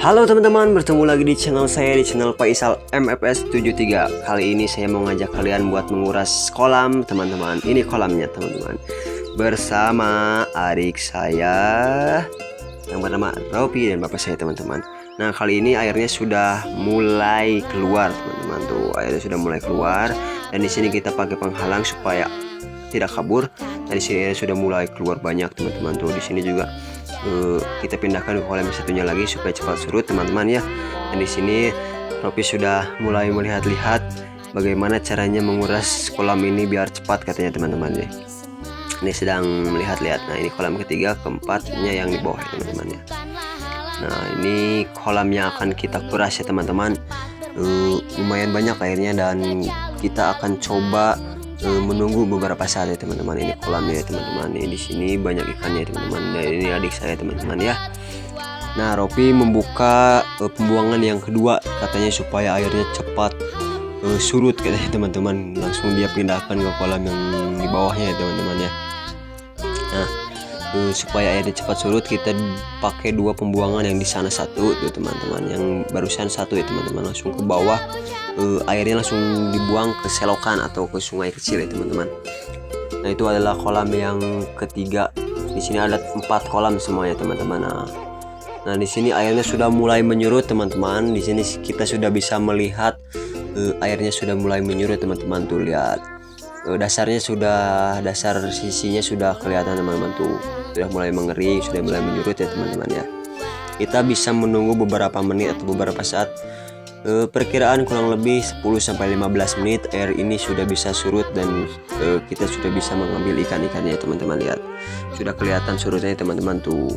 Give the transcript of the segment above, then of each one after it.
Halo teman-teman, bertemu lagi di channel saya, di channel Faisal MFS 73. Kali ini saya mau ngajak kalian buat menguras kolam teman-teman. Ini kolamnya teman-teman, bersama adik saya yang bernama Ropi dan bapak saya teman-teman. Nah kali ini airnya sudah mulai keluar teman-teman, tuh airnya sudah mulai keluar. Dan di sini kita pakai penghalang supaya tidak kabur. Nah di sini airnya sudah mulai keluar banyak teman-teman, tuh di sini juga kita pindahkan ke kolam satunya lagi supaya cepat surut teman-teman ya. Dan di sini Ropi sudah mulai melihat-lihat bagaimana caranya menguras kolam ini biar cepat katanya teman-teman ya. Ini sedang melihat-lihat. Nah ini kolam ketiga, keempatnya yang di bawah ya teman-teman ya. Nah ini kolamnya akan kita kuras ya teman-teman. Lumayan banyak airnya dan kita akan coba menunggu beberapa saat ya teman-teman. Ini kolamnya ya teman-teman. Ini di sini banyak ikannya ya teman-teman. Dan ini adik saya teman-teman ya. Nah Ropi membuka pembuangan yang kedua katanya supaya airnya cepat surut katanya teman-teman. Langsung dia pindahkan ke kolam yang di bawahnya ya teman-teman ya. Nah supaya airnya cepat surut kita pakai dua pembuangan, yang di sana satu tuh teman-teman, yang barusan satu ya teman-teman, langsung ke bawah. Airnya langsung dibuang ke selokan atau ke sungai kecil ya teman-teman. Nah itu adalah kolam yang ketiga. Di sini ada 4 kolam semuanya teman-teman. Nah di sini airnya sudah mulai menyurut teman-teman. Di sini kita sudah bisa melihat airnya sudah mulai menyurut teman-teman, tuh lihat. Dasar sisinya sudah kelihatan teman-teman, tuh sudah mulai mengering, sudah mulai menyurut ya teman-teman ya. Kita bisa menunggu beberapa menit atau beberapa saat. Perkiraan kurang lebih 10-15 menit air ini sudah bisa surut dan kita sudah bisa mengambil ikan-ikannya teman-teman. Lihat, sudah kelihatan surutnya teman-teman, tuh.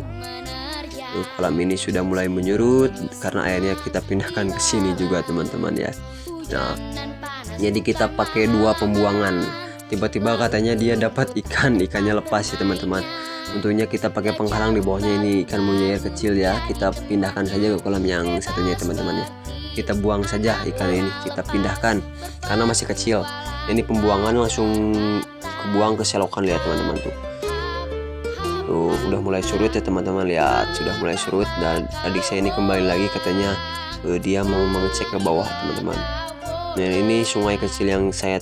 Kolam ini sudah mulai menyurut karena airnya kita pindahkan ke sini juga teman-teman ya. Nah jadi kita pakai dua pembuangan. Tiba-tiba katanya dia dapat ikannya lepas ya teman-teman. Tentunya kita pakai penghalang di bawahnya, ini ikan mujair kecil ya. Kita pindahkan saja ke kolam yang satunya teman-teman ya. Kita buang saja ikan ini, kita pindahkan karena masih kecil. Ini pembuangan langsung kebuang ke selokan, lihat teman-teman tuh. Tuh udah mulai surut ya teman-teman, lihat sudah mulai surut. Dan adik saya ini kembali lagi katanya dia mau mengecek ke bawah teman-teman. Nah ini sungai kecil yang saya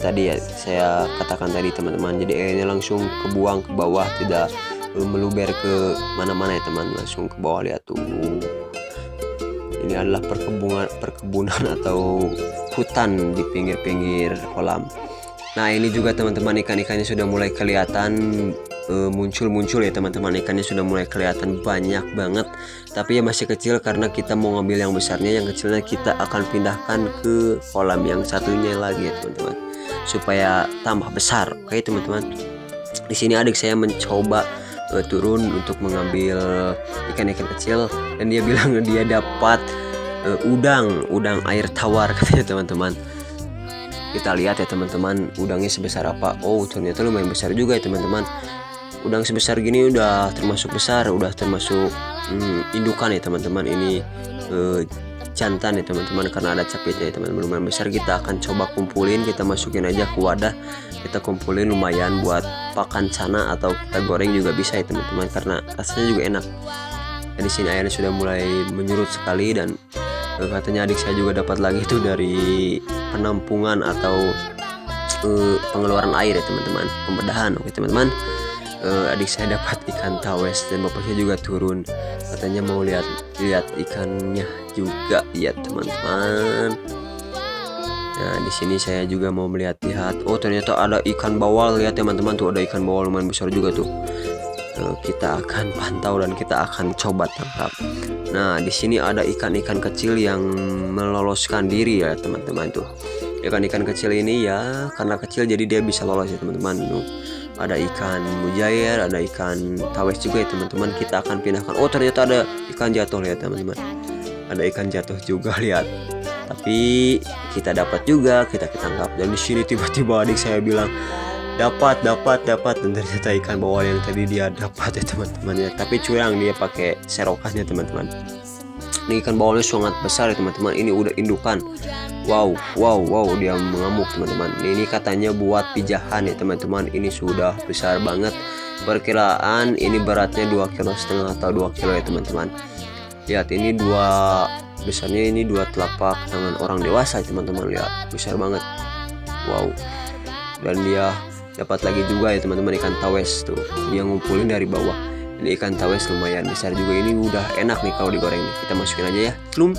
katakan tadi teman-teman. Jadi airnya langsung kebuang ke bawah, tidak meluber ke mana-mana ya teman, langsung ke bawah. Lihat tuh. Ini adalah perkebunan atau hutan di pinggir-pinggir kolam. Nah ini juga teman-teman, ikan-ikannya sudah mulai kelihatan muncul ya teman-teman. Ikannya sudah mulai kelihatan banyak banget, tapi ya masih kecil karena kita mau ngambil yang besarnya. Yang kecilnya kita akan pindahkan ke kolam yang satunya lagi ya teman-teman, supaya tambah besar. Oke teman-teman, di sini adik saya mencoba turun untuk mengambil ikan-ikan kecil dan dia bilang dia dapat udang air tawar katanya teman-teman. Kita lihat ya teman-teman, udangnya sebesar apa. Oh ternyata lumayan besar juga ya teman-teman. Udang sebesar gini udah termasuk besar, udah termasuk indukan ya teman-teman. Ini jantan ya teman-teman karena ada capitnya ya teman-teman. Lumayan besar. Kita akan coba kumpulin, kita masukin aja ke wadah, kita kumpulin lumayan buat pakan cana atau kita goreng juga bisa ya teman-teman, karena rasanya juga enak. Dan di sini airnya sudah mulai menyurut sekali dan katanya adik saya juga dapat lagi itu dari penampungan atau pengeluaran air ya teman-teman, pembedahan. Oke teman-teman, adik saya dapat ikan tawes dan bapaknya juga turun, katanya mau lihat ikannya juga ya teman-teman. Nah di sini saya juga mau melihat-lihat. Oh ternyata ada ikan bawal, lihat teman-teman, tuh ada ikan bawal lumayan besar juga tuh. Kita akan pantau dan kita akan coba tangkap. Nah di sini ada ikan-ikan kecil yang meloloskan diri ya teman-teman tuh. Ikan-ikan kecil ini ya karena kecil jadi dia bisa lolos ya teman-teman. Ada ikan mujair, ada ikan tawes juga ya teman-teman. Kita akan pindahkan. Oh ternyata ada ikan jatuh, lihat teman-teman. Ada ikan jatuh juga, lihat. Tapi kita dapat juga, kita tangkap. Dan di sini tiba-tiba adik saya bilang dapat, dan ternyata ikan bawal yang tadi dia dapat ya teman-teman ya. Tapi curang, dia pakai serokannya teman-teman. Ini ikan bawalnya sangat besar ya teman-teman. Ini udah indukan. Wow, dia mengamuk teman-teman. Ini katanya buat pijahan ya teman-teman. Ini sudah besar banget. Perkiraan ini beratnya 2,5 kg atau 2 kilo ya teman-teman. Lihat ini dua besarnya, ini dua telapak tangan orang dewasa teman-teman, lihat besar banget. Wow. Dan dia dapat lagi juga ya teman-teman, ikan tawes tuh. Dia ngumpulin dari bawah. Ini ikan tawes lumayan besar juga, ini udah enak nih kalau digoreng nih. Kita masukin aja ya. Plum.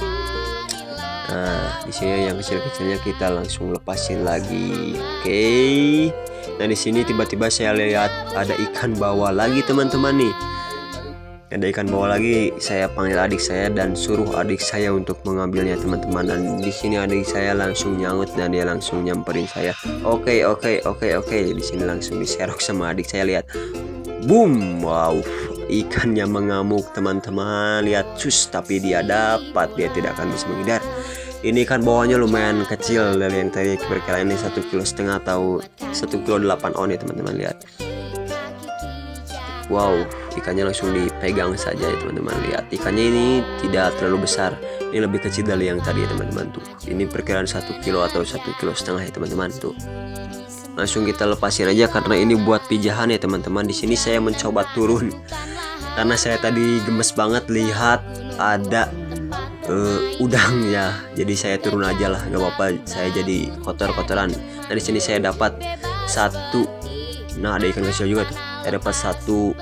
Nah, di sini yang kecil-kecilnya kita langsung lepasin lagi. Oke. Nah, di sini tiba-tiba saya lihat ada ikan bawal lagi teman-teman nih. Ada ikan bawal lagi, saya panggil adik saya dan suruh adik saya untuk mengambilnya teman-teman. Dan di sini adik saya langsung nyangut dan dia langsung nyamperin saya. Oke. Di sini langsung diserok sama adik saya, lihat. Boom, wow. Ikannya mengamuk teman-teman, lihat cus, tapi dia dapat, dia tidak akan bisa menghindar. Ini ikan bawahnya lumayan kecil dari yang tadi, perkiraan ini 1,5 kilo atau 1,8 kilo ya teman-teman, lihat. Wow, ikannya langsung dipegang saja ya teman-teman, lihat. Ikannya ini tidak terlalu besar, ini lebih kecil dari yang tadi ya teman-teman tuh. Ini perkiraan 1 kilo atau 1,5 kilo ya teman-teman tuh. Langsung kita lepasin aja karena ini buat pijahan ya teman-teman. Di sini saya mencoba turun karena saya tadi gemes banget lihat ada udang ya. Jadi saya turun aja lah, gak apa-apa. Saya jadi kotor-kotoran. Nah, di sini saya dapat satu. Nah, ada ikan kecil juga tuh. Saya dapat satu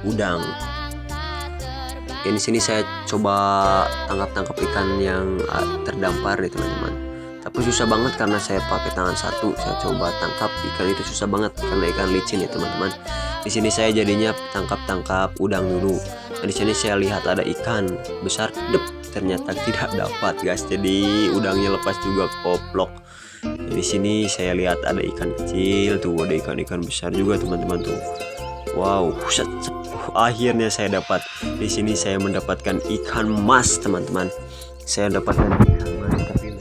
udang. Di sini saya coba tangkap ikan yang terdampar nih teman-teman. Tapi susah banget karena saya pakai tangan satu. Saya coba tangkap ikan itu susah banget karena ikan licin ya teman-teman. Di sini saya jadinya tangkap udang dulu. Nah, di sini saya lihat ada ikan besar, ternyata tidak dapat guys. Jadi udangnya lepas juga, koplok. Nah, di sini saya lihat ada ikan kecil tuh, ada ikan besar juga teman-teman tuh. Wow, akhirnya saya dapat. Di sini saya mendapatkan ikan mas teman-teman. Saya dapatkan ikan mas tapi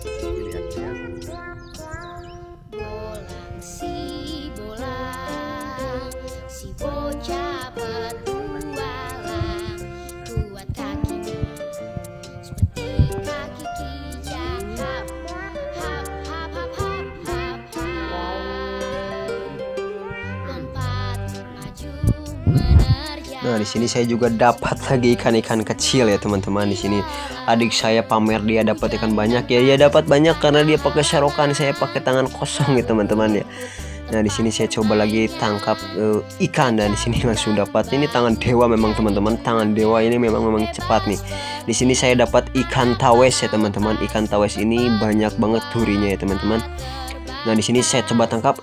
Nah, di sini saya juga dapat lagi ikan kecil ya teman-teman. Di sini adik saya pamer dia dapat ikan banyak ya. Dia dapat banyak karena dia pakai serokan, saya pakai tangan kosong ya teman-teman ya. Nah, di sini saya coba lagi tangkap ikan dan di sini langsung dapat. Ini tangan dewa memang teman-teman. Tangan dewa ini memang cepat nih. Di sini saya dapat ikan tawes ya teman-teman. Ikan tawes ini banyak banget durinya ya teman-teman. Nah, di sini saya coba tangkap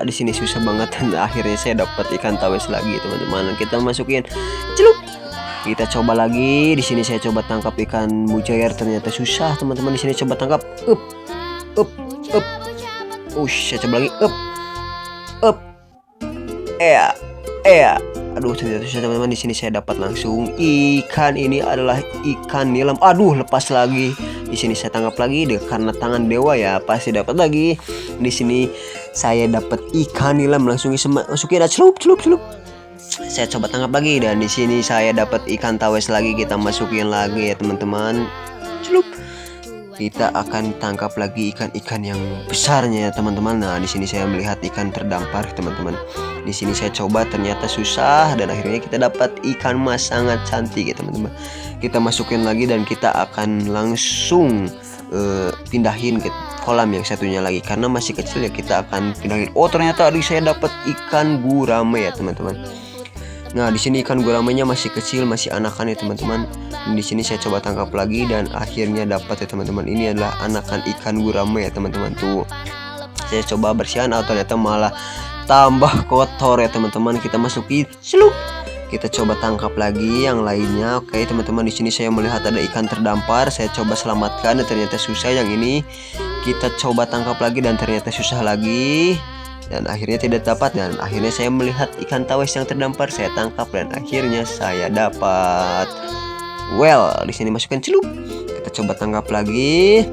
di sini susah banget dan akhirnya saya dapat ikan tawes lagi teman-teman. Kita masukin, celup. Kita coba lagi. Di sini saya coba tangkap ikan mujair, ternyata susah teman-teman. Di sini coba tangkap, saya coba lagi, aduh ternyata susah teman-teman. Di sini saya dapat langsung ikan, ini adalah ikan nilam. Aduh, lepas lagi. Di sini saya tangkap lagi karena tangan dewa ya, pasti dapat lagi. Di sini saya dapat ikan nilam, langsung masukin, celup. Saya coba tangkap lagi dan di sini saya dapat ikan tawes lagi. Kita masukin lagi ya teman-teman, celup. Kita akan tangkap lagi ikan yang besarnya ya teman-teman. Nah, di sini saya melihat ikan terdampar teman-teman. Di sini saya coba, ternyata susah dan akhirnya kita dapat ikan mas sangat cantik ya teman-teman. Kita masukin lagi dan kita akan langsung pindahin ke kolam yang satunya lagi karena masih kecil ya. Kita akan pindahin. Oh, ternyata adik saya dapat ikan gurame ya teman-teman. Nah, di sini ikan guramenya masih kecil, masih anakan ya teman-teman. Di sini saya coba tangkap lagi dan akhirnya dapat ya teman-teman. Ini adalah anakan ikan gurame ya teman-teman tuh. Saya coba bersihan, ternyata malah tambah kotor ya teman-teman. Kita masukin, celup. Kita coba tangkap lagi yang lainnya. Oke teman-teman, di sini saya melihat ada ikan terdampar. Saya coba selamatkan dan ternyata susah. Yang ini kita coba tangkap lagi dan ternyata susah lagi. Dan akhirnya tidak dapat, dan akhirnya saya melihat ikan tawes yang terdampar, saya tangkap dan akhirnya saya dapat. Well, di sini masukkan celup. Kita coba tangkap lagi.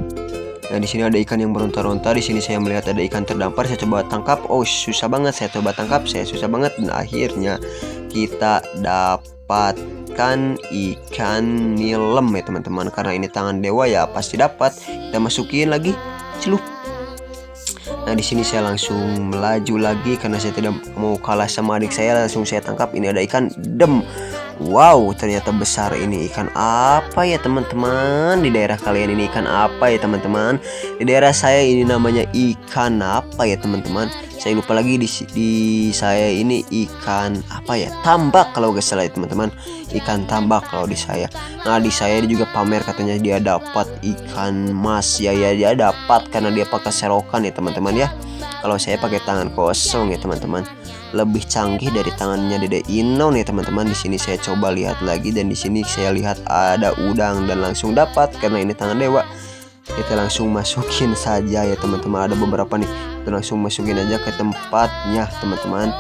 Nah, di sini ada ikan yang beronta-ronta. Di sini saya melihat ada ikan terdampar, saya coba tangkap. Oh, susah banget. Saya coba tangkap, saya susah banget dan akhirnya kita dapatkan ikan nilem ya teman-teman. Karena ini tangan dewa ya pasti dapat. Kita masukin lagi celup. Nah, di sini saya langsung melaju lagi karena saya tidak mau kalah sama adik saya. Langsung saya tangkap. Ini ada ikan dem. Wow, ternyata besar ini. Ikan apa ya teman-teman? Di daerah kalian ini ikan apa ya teman-teman? Di daerah saya ini namanya ikan apa ya teman-teman? Saya lupa lagi di saya ini ikan apa ya? Tambak kalau gak salah ya teman-teman. Ikan tambak kalau di saya. Nah, di saya juga pamer katanya dia dapat ikan mas. Ya dia dapat karena dia pakai serokan ya teman-teman ya. Kalau saya pakai tangan kosong ya teman-teman. Lebih canggih dari tangannya Dede Inon ya teman-teman. Di sini saya coba lihat lagi dan di sini saya lihat ada udang dan langsung dapat karena ini tangan dewa. Kita langsung masukin saja ya teman-teman. Ada beberapa nih. Kita langsung masukin aja ke tempatnya teman-teman.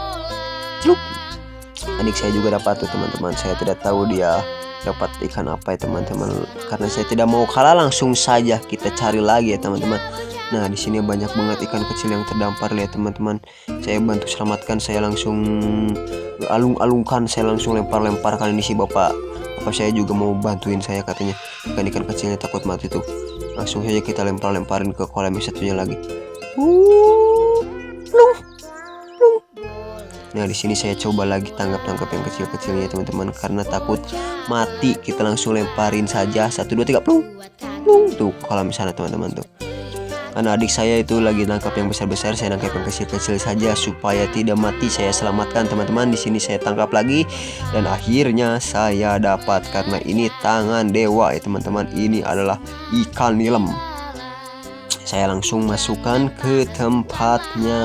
Celup. Adik saya juga dapat tuh teman-teman. Saya tidak tahu dia dapat ikan apa ya teman-teman. Karena saya tidak mau kalah, langsung saja kita cari lagi ya teman-teman. Nah, di sini banyak banget ikan kecil yang terdampar lihat teman-teman. Saya bantu selamatkan, saya langsung alung-alungkan, saya langsung lempar-lemparkan ini si bapak saya juga mau bantuin saya katanya. Ikan-ikan kecilnya takut mati tuh. Langsung saja kita lempar-lemparin ke kolam yang satunya lagi. Plung. Nah, di sini saya coba lagi tangkap yang kecil-kecilnya teman-teman karena takut mati. Kita langsung lemparin saja 1 2 3 plung. Plung tuh kolam sana teman-teman tuh. Karena adik saya itu lagi nangkap yang besar-besar, saya nangkap yang kecil-kecil saja supaya tidak mati. Saya selamatkan teman-teman. Di sini saya tangkap lagi dan akhirnya saya dapat karena ini tangan dewa ya teman-teman. Ini adalah ikan nilem. Saya langsung masukkan ke tempatnya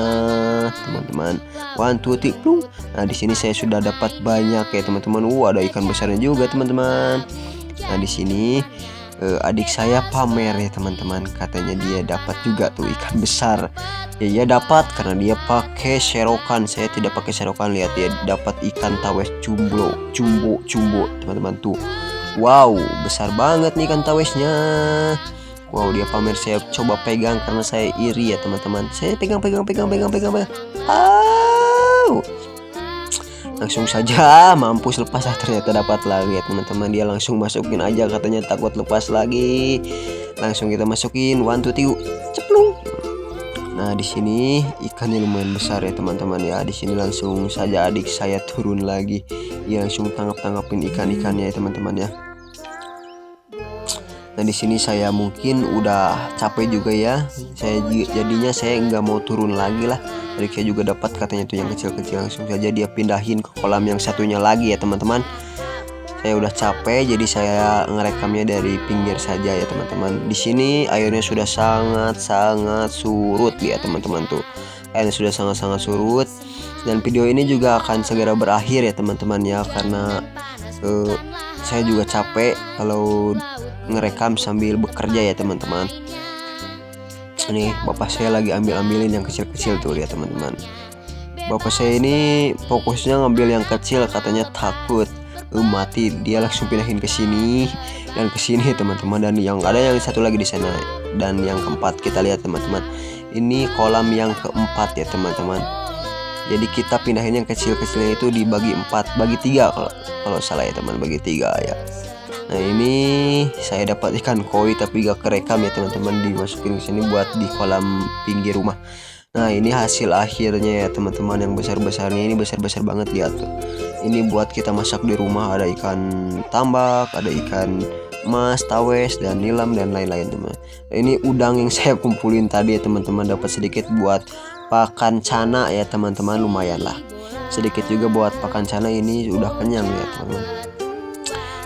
teman-teman. 1 2 3 plung. Nah, di sini saya sudah dapat banyak ya teman-teman. Ada ikan besarnya juga teman-teman. Nah, di sini adik saya pamer ya teman-teman, katanya dia dapat juga tuh ikan besar. Ya dapat karena dia pakai serokan. Saya tidak pakai serokan. Lihat dia dapat ikan tawes jumbo teman-teman tuh. Wow, besar banget nih ikan tawesnya. Wow, dia pamer, saya coba pegang karena saya iri ya teman-teman. Saya pegang. Langsung saja mampus lepas, ternyata dapat lagi ya teman-teman. Dia langsung masukin aja katanya takut lepas lagi. Langsung kita masukin 1 2 3 ceplung. Nah, di sini ikannya lumayan besar ya teman-teman ya. Di sini langsung saja adik saya turun lagi. Dia langsung tanggapin ikan-ikannya ya teman-teman ya. Nah, di sini saya mungkin udah capek juga ya. Jadinya saya nggak mau turun lagi lah. Adik saya juga dapat katanya tuh yang kecil-kecil, langsung saja dia pindahin ke kolam yang satunya lagi ya teman-teman. Saya udah capek jadi saya ngerekamnya dari pinggir saja ya teman-teman. Di sini airnya sudah sangat-sangat surut ya teman-teman tuh. Airnya sudah sangat-sangat surut dan video ini juga akan segera berakhir ya teman-teman ya, karena saya juga capek kalau ngerekam sambil bekerja ya teman-teman. Nih bapak saya lagi ambilin yang kecil-kecil tuh lihat teman-teman. Bapak saya ini fokusnya ngambil yang kecil, katanya takut mati. Dia langsung pindahin ke sini dan ke sini teman-teman. Dan yang ada yang satu lagi di sana dan yang keempat. Kita lihat teman-teman. Ini kolam yang keempat ya teman-teman. Jadi kita pindahin yang kecil-kecilnya itu dibagi 4, bagi 3 kalau salah ya teman, bagi 3 ya. Nah, ini saya dapat ikan koi tapi gak kerekam ya teman-teman, dimasukin ke sini buat di kolam pinggir rumah. Nah, ini hasil akhirnya ya teman-teman, yang besar-besarnya ini besar-besar banget, lihat tuh. Ini buat kita masak di rumah. Ada ikan tambak, ada ikan mas, tawes, dan nilam dan lain-lain teman. Ini udang yang saya kumpulin tadi ya teman-teman, dapat sedikit buat pakan cana ya teman-teman, lumayan lah. Sedikit juga buat pakan cana, ini udah kenyang ya teman-teman.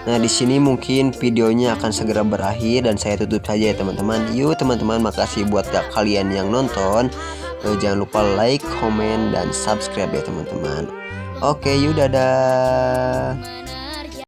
Nah, di sini mungkin videonya akan segera berakhir dan saya tutup saja ya teman-teman. Yuk teman-teman, makasih buat kalian yang nonton. Jangan lupa like, komen, dan subscribe ya teman-teman. Oke, yuk dadah.